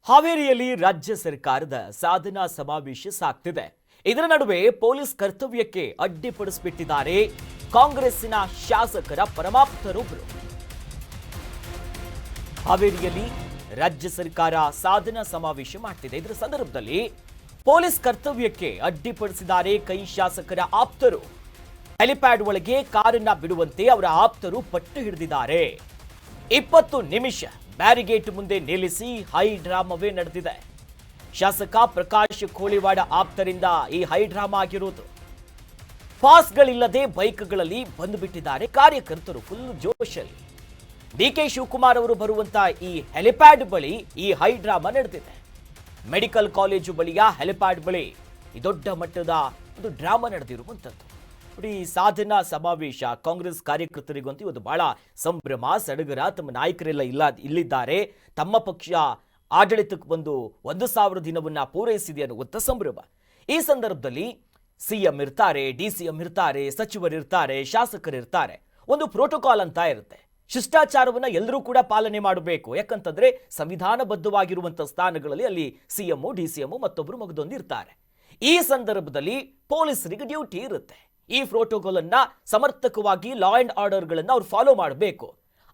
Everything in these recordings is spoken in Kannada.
ಹಾವೇರಿಯಲ್ಲಿ ರಾಜ್ಯ ಸರ್ಕಾರದ ಸಾಧನಾ ಸಮಾವೇಶ ಸಾಗ್ತಿದೆ. ಇದರ ನಡುವೆ ಪೊಲೀಸ್ ಕರ್ತವ್ಯಕ್ಕೆ ಅಡ್ಡಿಪಡಿಸಿಬಿಟ್ಟಿದ್ದಾರೆ ಕಾಂಗ್ರೆಸ್ಸಿನ ಶಾಸಕರ ಪರಮಾಪ್ತರೊಬ್ಬರು. ಹಾವೇರಿಯಲ್ಲಿ ರಾಜ್ಯ ಸರ್ಕಾರ ಸಾಧನಾ ಸಮಾವೇಶ ಮಾಡ್ತಿದೆ. ಇದರ ಸಂದರ್ಭದಲ್ಲಿ ಪೊಲೀಸ್ ಕರ್ತವ್ಯಕ್ಕೆ ಅಡ್ಡಿಪಡಿಸಿದ್ದಾರೆ ಕೈ ಶಾಸಕರ ಆಪ್ತರು. ಹೆಲಿಪ್ಯಾಡ್ ಒಳಗೆ ಕಾರನ್ನ ಬಿಡುವಂತೆ ಅವರ ಆಪ್ತರು ಪಟ್ಟು ಹಿಡಿದಿದ್ದಾರೆ. 20 ನಿಮಿಷ ಬ್ಯಾರಿಗೇಟ್ ಮುಂದೆ ನಿಲ್ಲಿಸಿ ಹೈ ಡ್ರಾಮವೇ ನಡೆದಿದೆ. ಶಾಸಕ ಪ್ರಕಾಶ್ ಕೋಳಿವಾಡ ಆಪ್ತರಿಂದ ಈ ಹೈ ಡ್ರಾಮಾ ಆಗಿರೋದು. ಪಾಸ್ಗಳಿಲ್ಲದೆ ಬೈಕ್ಗಳಲ್ಲಿ ಬಂದುಬಿಟ್ಟಿದ್ದಾರೆ ಕಾರ್ಯಕರ್ತರು ಫುಲ್ ಜೋಶಲ್ಲಿ. ಡಿಕೆ ಶಿವಕುಮಾರ್ ಅವರು ಬರುವಂತ ಈ ಹೆಲಿಪ್ಯಾಡ್ ಬಳಿ ಈ ಹೈ ಡ್ರಾಮಾ ನಡೆದಿದೆ. ಮೆಡಿಕಲ್ ಕಾಲೇಜು ಬಳಿಯ ಹೆಲಿಪ್ಯಾಡ್ ಬಳಿ ಈ ದೊಡ್ಡ ಮಟ್ಟದ ಒಂದು ಡ್ರಾಮಾ ನಡೆದಿರುವಂಥದ್ದು. ನೋಡಿ, ಸಾಧನಾ ಸಮಾವೇಶ ಕಾಂಗ್ರೆಸ್ ಕಾರ್ಯಕರ್ತರಿಗಂತೂ ಇವತ್ತು ಬಹಳ ಸಂಭ್ರಮ ಸಡಗರ. ತಮ್ಮ ನಾಯಕರೆಲ್ಲ ಇಲ್ಲಿದ್ದಾರೆ. ತಮ್ಮ ಪಕ್ಷ ಆಡಳಿತಕ್ಕೆ ಬಂದು 1,000 ದಿನವನ್ನ ಪೂರೈಸಿದೆ ಅನ್ನುವಂಥ ಸಂಭ್ರಮ. ಈ ಸಂದರ್ಭದಲ್ಲಿ ಸಿಎಂ ಇರ್ತಾರೆ, ಡಿಸಿಎಂ ಇರ್ತಾರೆ, ಸಚಿವರಿರ್ತಾರೆ, ಶಾಸಕರಿರ್ತಾರೆ. ಒಂದು ಪ್ರೋಟೋಕಾಲ್ ಅಂತ ಇರುತ್ತೆ. ಶಿಷ್ಟಾಚಾರವನ್ನ ಎಲ್ಲರೂ ಕೂಡ ಪಾಲನೆ ಮಾಡಬೇಕು. ಯಾಕಂತಂದ್ರೆ ಸಂವಿಧಾನಬದ್ಧವಾಗಿರುವಂಥ ಸ್ಥಾನಗಳಲ್ಲಿ ಅಲ್ಲಿ ಸಿಎಂ, ಡಿಸಿಎಂ ಮತ್ತೊಬ್ಬರು ಮಗದೊಂದಿರ್ತಾರೆ. ಈ ಸಂದರ್ಭದಲ್ಲಿ ಪೊಲೀಸರಿಗೆ ಡ್ಯೂಟಿ ಇರುತ್ತೆ. ಈ ಪ್ರೋಟೋಕಾಲ್ ಅನ್ನ ಸಮರ್ಥಕವಾಗಿ ಲಾ ಅಂಡ್ ಆರ್ಡರ್ ಗಳನ್ನ ಅವ್ರು ಫಾಲೋ ಮಾಡಬೇಕು.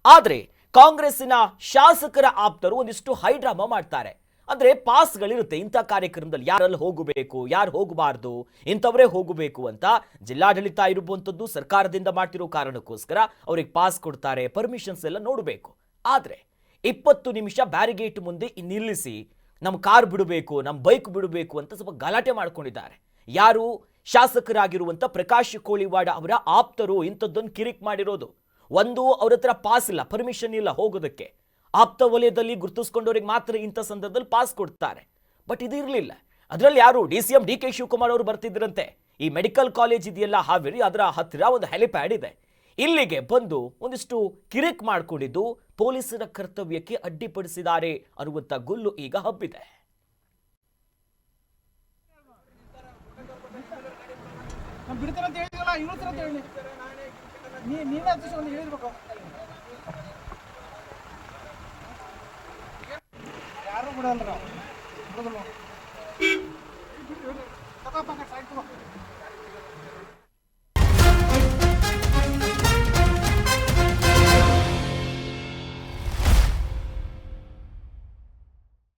ಆದ್ರೆ ಕಾಂಗ್ರೆಸ್ಸಿನ ಶಾಸಕರ ಆಪ್ತರು ಒಂದಿಷ್ಟು ಹೈ ಡ್ರಾಮಾ ಮಾಡ್ತಾರೆ. ಅಂದ್ರೆ ಪಾಸ್ಗಳಿರುತ್ತೆ. ಇಂಥ ಕಾರ್ಯಕ್ರಮದಲ್ಲಿ ಯಾರಲ್ಲಿ ಹೋಗಬೇಕು, ಯಾರು ಹೋಗಬಾರ್ದು, ಇಂಥವರೇ ಹೋಗಬೇಕು ಅಂತ ಜಿಲ್ಲಾಡಳಿತ ಇರುವಂಥದ್ದು ಸರ್ಕಾರದಿಂದ ಮಾಡ್ತಿರೋ ಕಾರಣಕ್ಕೋಸ್ಕರ ಅವ್ರಿಗೆ ಪಾಸ್ ಕೊಡ್ತಾರೆ, ಪರ್ಮಿಷನ್ಸ್ ಎಲ್ಲ ನೋಡಬೇಕು. ಆದ್ರೆ 20 ನಿಮಿಷ ಬ್ಯಾರಿಗೇಟ್ ಮುಂದೆ ನಿಲ್ಲಿಸಿ ನಮ್ಮ ಕಾರ್ ಬಿಡಬೇಕು, ನಮ್ಮ ಬೈಕ್ ಬಿಡಬೇಕು ಅಂತ ಸ್ವಲ್ಪ ಗಲಾಟೆ ಮಾಡ್ಕೊಂಡಿದ್ದಾರೆ. ಯಾರು? ಶಾಸಕರಾಗಿರುವಂಥ ಪ್ರಕಾಶ್ ಕೋಳಿವಾಡ ಅವರ ಆಪ್ತರು ಇಂಥದ್ದೊಂದು ಕಿರಿಕ್ ಮಾಡಿರೋದು. ಒಂದು, ಅವ್ರ ಹತ್ರ ಪಾಸ್ ಇಲ್ಲ, ಪರ್ಮಿಷನ್ ಇಲ್ಲ ಹೋಗೋದಕ್ಕೆ. ಆಪ್ತ ವಲಯದಲ್ಲಿ ಗುರುತಿಸ್ಕೊಂಡವ್ರಿಗೆ ಮಾತ್ರ ಇಂಥ ಸಂದರ್ಭದಲ್ಲಿ ಪಾಸ್ ಕೊಡ್ತಾರೆ. ಬಟ್ ಇದು ಇರಲಿಲ್ಲ. ಅದರಲ್ಲಿ ಯಾರು? ಡಿಸಿಎಂ ಡಿಕೆ ಶಿವಕುಮಾರ್ ಅವರು ಬರ್ತಿದ್ರಂತೆ. ಈ ಮೆಡಿಕಲ್ ಕಾಲೇಜ್ ಇದೆಯಲ್ಲ ಹಾವೇರಿ, ಅದರ ಹತ್ತಿರ ಒಂದು ಹೆಲಿಪ್ಯಾಡ್ ಇದೆ. ಇಲ್ಲಿಗೆ ಬಂದು ಒಂದಿಷ್ಟು ಕಿರಿಕ್ ಮಾಡಿಕೊಂಡಿದ್ದು ಪೊಲೀಸರ ಕರ್ತವ್ಯಕ್ಕೆ ಅಡ್ಡಿಪಡಿಸಿದ್ದಾರೆ ಅನ್ನುವಂಥ ಗುಲ್ಲು ಈಗ ಹಬ್ಬಿದೆ. ಬಿಡ್ತಾರೆ ಅಂತ ಹೇಳಿದ್ರಲ್ಲ, ಇವ್ರ ಅಂತ ಹೇಳಿ ನೀವೇ ಒಂದು ಹೇಳಿರ್ಬೇಕು. ಯಾರು ಬಿಡಲ್ಲ ನಾವು.